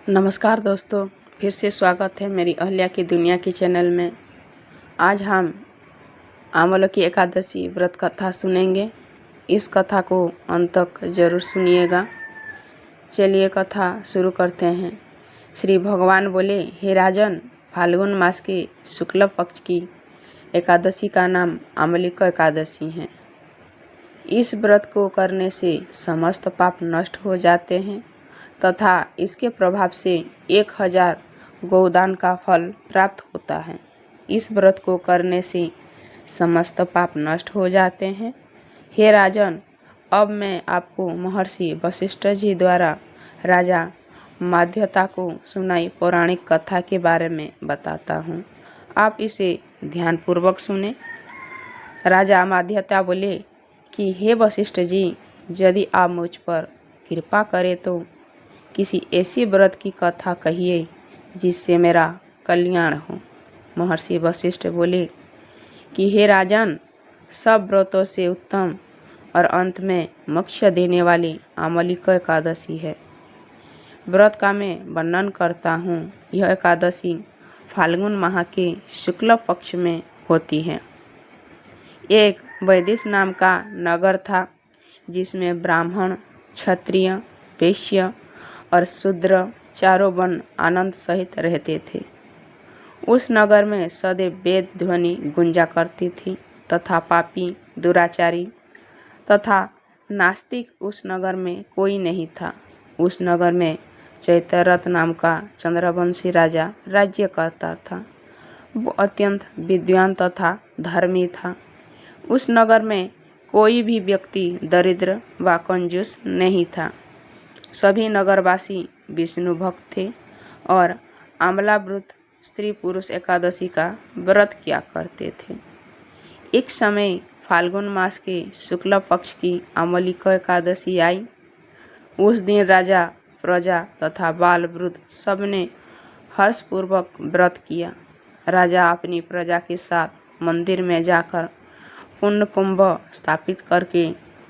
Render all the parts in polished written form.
नमस्कार दोस्तों, फिर से स्वागत है मेरी अहल्या की दुनिया की चैनल में। आज हम आंवलों की एकादशी व्रत कथा सुनेंगे। इस कथा को अंत तक जरूर सुनिएगा। चलिए कथा शुरू करते हैं। श्री भगवान बोले, हे राजन, फाल्गुन मास के शुक्ल पक्ष की एकादशी का नाम आंवलिका एकादशी है। इस व्रत को करने से समस्त पाप नष्ट हो जाते हैं तथा इसके प्रभाव से 1000 गोदान का फल प्राप्त होता है। इस व्रत को करने से समस्त पाप नष्ट हो जाते हैं। हे राजन, अब मैं आपको महर्षि वशिष्ठ जी द्वारा राजा माध्यता को सुनाई पौराणिक कथा के बारे में बताता हूँ। आप इसे ध्यानपूर्वक सुने। राजा माध्यता बोले कि हे वशिष्ठ जी, यदि आप मुझ पर कृपा करें तो किसी ऐसी व्रत की कथा कहिए जिससे मेरा कल्याण हो। महर्षि वशिष्ठ बोले कि हे राजन, सब व्रतों से उत्तम और अंत में मोक्ष देने वाली आंवलिका एकादशी है। व्रत का मैं वर्णन करता हूँ। यह एकादशी फाल्गुन माह के शुक्ल पक्ष में होती है। एक वैदिश नाम का नगर था जिसमें ब्राह्मण, क्षत्रिय, वैश्य और शूद्र चारों वर्ण आनंद सहित रहते थे। उस नगर में सदैव वेद ध्वनि गुंजा करती थी तथा पापी, दुराचारी तथा नास्तिक उस नगर में कोई नहीं था। उस नगर में चैत्यरथ नाम का चंद्रवंशी राजा राज्य करता था। वो अत्यंत विद्वान तथा धर्मी था। उस नगर में कोई भी व्यक्ति दरिद्र व कंजूस नहीं था। सभी नगरवासी विष्णु भक्त थे और आंवलावृत स्त्री पुरुष एकादशी का व्रत किया करते थे। एक समय फाल्गुन मास के शुक्ल पक्ष की आंवलिका एकादशी आई। उस दिन राजा, प्रजा तथा बाल वृद्ध सबने हर्षपूर्वक व्रत किया। राजा अपनी प्रजा के साथ मंदिर में जाकर पुण्य कुंभ स्थापित करके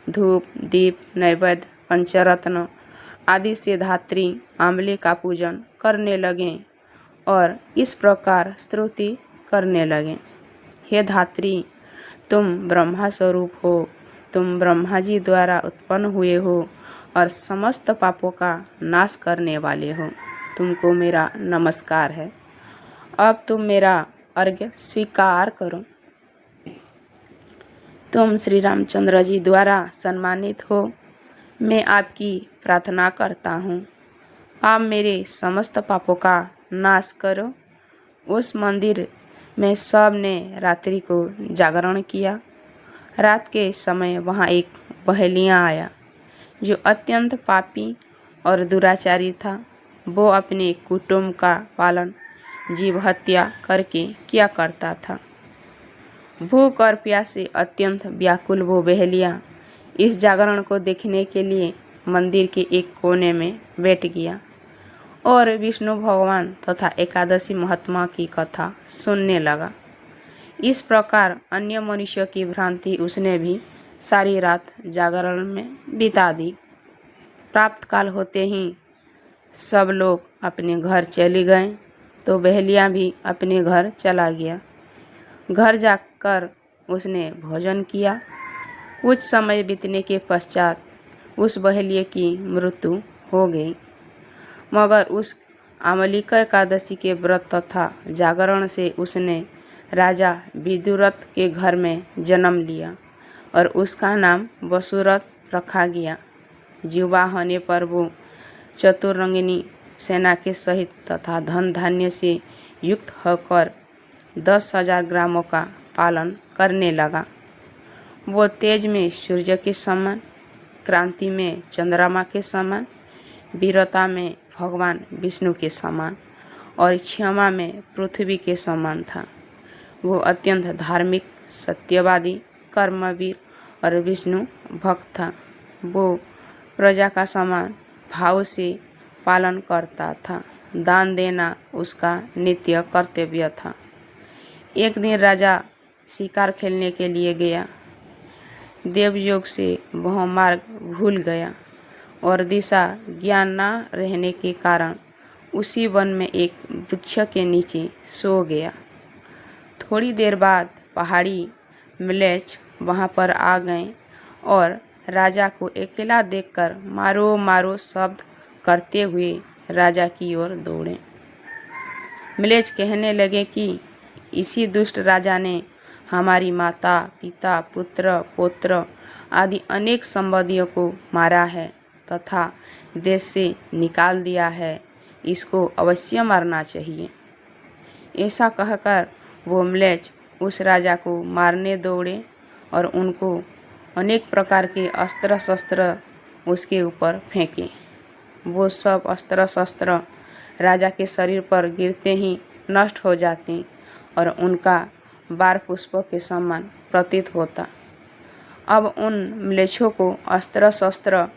धूप, दीप, नैवेद्य, पंचरत्न आदि से धात्री आंवले का पूजन करने लगे और इस प्रकार स्तुति करने लगे। हे धात्री, तुम ब्रह्मा स्वरूप हो, तुम ब्रह्मा जी द्वारा उत्पन्न हुए हो और समस्त पापों का नाश करने वाले हो। तुमको मेरा नमस्कार है। अब तुम मेरा अर्घ्य स्वीकार करो। तुम श्री रामचंद्र जी द्वारा सम्मानित हो। मैं आपकी प्रार्थना करता हूँ, आप मेरे समस्त पापों का नाश करो। उस मंदिर में सब ने रात्रि को जागरण किया। रात के समय वहाँ एक बहेलिया आया जो अत्यंत पापी और दुराचारी था। वो अपने कुटुंब का पालन जीव हत्या करके किया करता था। भूख और प्यास से अत्यंत व्याकुल वो बहेलिया इस जागरण को देखने के लिए मंदिर के एक कोने में बैठ गया और विष्णु भगवान तथा एकादशी महात्मा की कथा सुनने लगा। इस प्रकार अन्य मनुष्यों की भ्रांति उसने भी सारी रात जागरण में बिता दी। प्राप्त काल होते ही सब लोग अपने घर चले गए तो बहेलिया भी अपने घर चला गया। घर जाकर उसने भोजन किया। कुछ समय बीतने के पश्चात उस बहेलिये की मृत्यु हो गई। मगर उस आंवलिका एकादशी के व्रत तथा जागरण से उसने राजा विदुरथ के घर में जन्म लिया और उसका नाम वसुरथ रखा गया। युवा होने पर वो चतुरंगिनी सेना के सहित तथा धन धान्य से युक्त होकर 10,000 ग्रामों का पालन करने लगा। वो तेज में सूर्य के समान, क्रांति में चंद्रमा के समान, वीरता में भगवान विष्णु के समान और क्षमा में पृथ्वी के समान था। वो अत्यंत धार्मिक, सत्यवादी, कर्मवीर और विष्णु भक्त था। वो प्रजा का समान भाव से पालन करता था। दान देना उसका नित्य कर्तव्य था। एक दिन राजा शिकार खेलने के लिए गया। देवयोग से वह मार्ग भूल गया और दिशा ज्ञान न रहने के कारण उसी वन में एक वृक्ष के नीचे सो गया। थोड़ी देर बाद पहाड़ी म्लेच्छ वहाँ पर आ गए और राजा को अकेला देखकर मारो मारो शब्द करते हुए राजा की ओर दौड़े। म्लेच्छ कहने लगे कि इसी दुष्ट राजा ने हमारी माता पिता पुत्र पौत्र आदि अनेक संबंधियों को मारा है तथा देश से निकाल दिया है। इसको अवश्य मारना चाहिए। ऐसा कहकर वो म्लेच्छ उस राजा को मारने दौड़े और उनको अनेक प्रकार के अस्त्र शस्त्र उसके ऊपर फेंके। वो सब अस्त्र शस्त्र राजा के शरीर पर गिरते ही नष्ट हो जाते और उनका बार पुष्पों के समान प्रतीत होता। अब उन म्लेच्छों को अस्त्र शस्त्र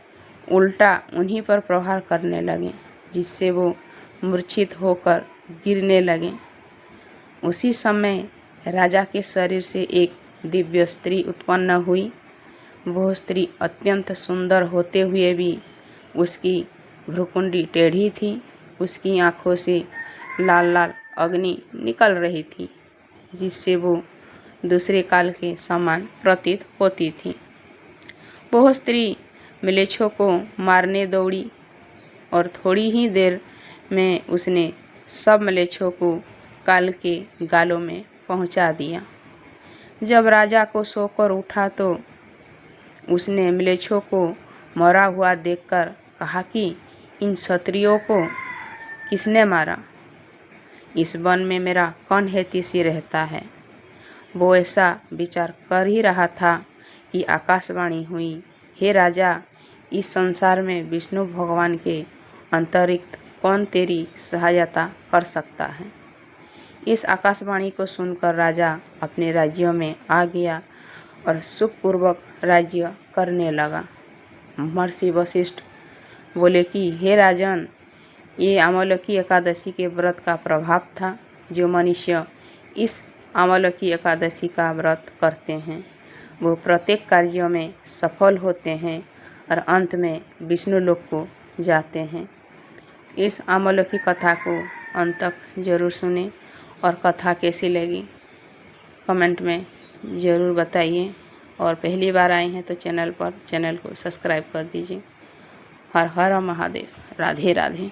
उल्टा उन्हीं पर प्रहार करने लगे, जिससे वो मूर्छित होकर गिरने लगे। उसी समय राजा के शरीर से एक दिव्य स्त्री उत्पन्न हुई। वह स्त्री अत्यंत सुंदर होते हुए भी उसकी भ्रूकुंडी टेढ़ी थी। उसकी आँखों से लाल लाल अग्नि निकल रही थी, जिससे वो दूसरे काल के समान प्रतीत होती थी। वह स्त्री म्लेच्छों को मारने दौड़ी और थोड़ी ही देर में उसने सब म्लेच्छों को काल के गालों में पहुंचा दिया। जब राजा को सोकर उठा तो उसने म्लेच्छों को मरा हुआ देखकर कहा कि इन क्षत्रियों को किसने मारा? इस वन में मेरा कौन हितैषी रहता है? वो ऐसा विचार कर ही रहा था कि आकाशवाणी हुई, हे राजा, इस संसार में विष्णु भगवान के अंतरिक्त कौन तेरी सहायता कर सकता है? इस आकाशवाणी को सुनकर राजा अपने राज्यों में आ गया और सुखपूर्वक राज्य करने लगा। महर्षि वशिष्ठ बोले कि हे राजन, ये आमलकी एकादशी के व्रत का प्रभाव था। जो मनुष्य इस आमलकी एकादशी का व्रत करते हैं वो प्रत्येक कार्यों में सफल होते हैं और अंत में विष्णु लोक को जाते हैं। इस आमलकी कथा को अंत तक जरूर सुने और कथा कैसी लगी कमेंट में ज़रूर बताइए। और पहली बार आए हैं तो चैनल को सब्सक्राइब कर दीजिए। हर हर महादेव। राधे राधे।